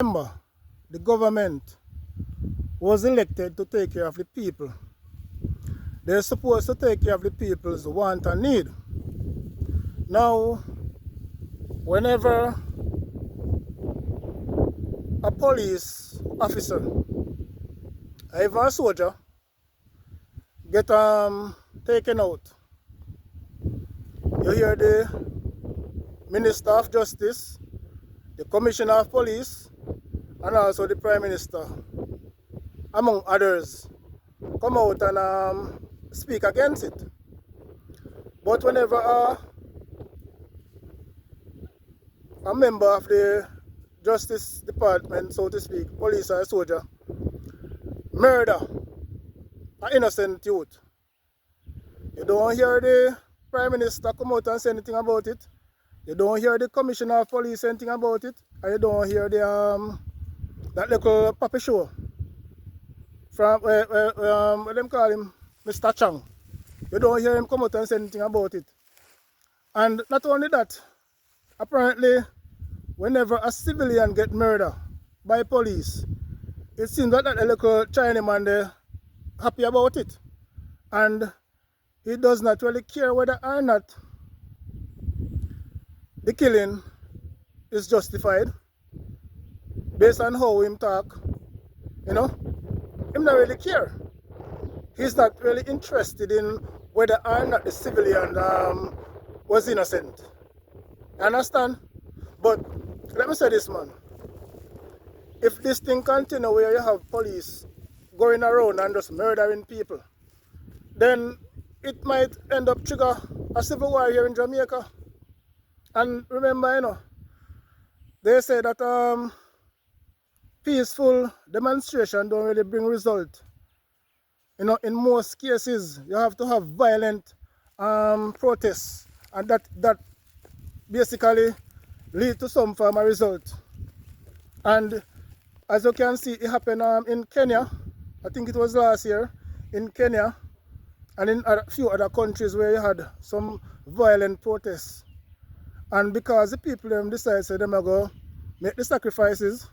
Remember, the government was elected to take care of the people. They're supposed to take care of the people's want and need. Now, whenever a police officer, or even a soldier, get taken out, you hear the Minister of Justice, the Commissioner of Police, and also the Prime Minister, among others, come out and speak against it. But whenever a member of the Justice Department, so to speak, police or soldier, murder an innocent youth, you don't hear the Prime Minister come out and say anything about it. You don't hear the Commissioner of Police say anything about it. And you don't hear the that little puppy show from what them call him, Mr. Chang. You don't hear him come out and say anything about it. And not only that, apparently whenever a civilian get murdered by police, it seems that a little Chinaman there happy about it. And he does not really care whether or not the killing is justified based on how him talk, you know. Him not really care. He's not really interested in whether or not the civilian was innocent. You understand? But let me say this, man. If this thing continue where you have police going around and just murdering people, then it might end up trigger a civil war here in Jamaica. And remember, you know, they say that peaceful demonstration don't really bring result. You know, in most cases, you have to have violent protests, and that basically lead to some form of result. And as you can see, it happened in Kenya. I think it was last year in Kenya, and in a few other countries where you had some violent protests. And because the people decide so them are going to make the sacrifices,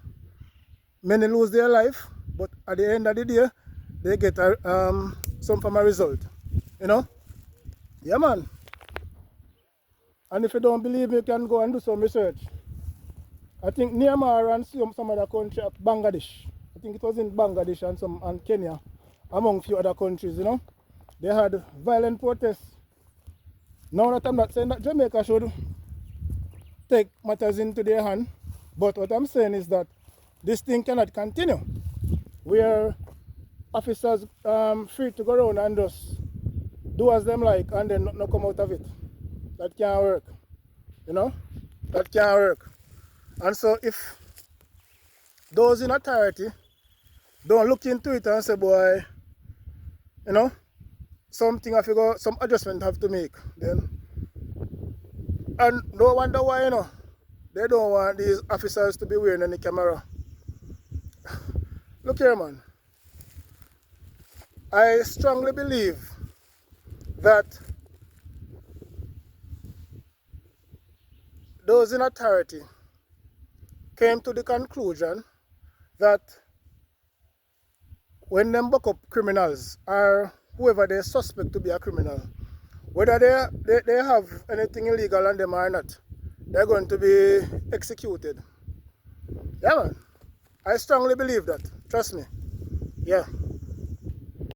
many lose their life, but at the end of the day, they get some form of result. You know? Yeah, man. And if you don't believe me, you can go and do some research. I think Myanmar and some other country, Bangladesh. I think it was in Bangladesh and Kenya, among few other countries, you know. They had violent protests. Now that I'm not saying that Jamaica should take matters into their hand, but what I'm saying is that this thing cannot continue, where officers free to go around and just do as them like and then not come out of it. That can't work, you know. That can't work. And so if those in authority don't look into it and say, boy, you know, something have to go, some adjustment have to make, then, and no wonder why, you know, they don't want these officers to be wearing any camera. Look here, man. I strongly believe that those in authority came to the conclusion that when them buck up criminals or whoever they suspect to be a criminal, whether they have anything illegal on them or not, they're going to be executed. Yeah, man. I strongly believe that. Trust me. Yeah.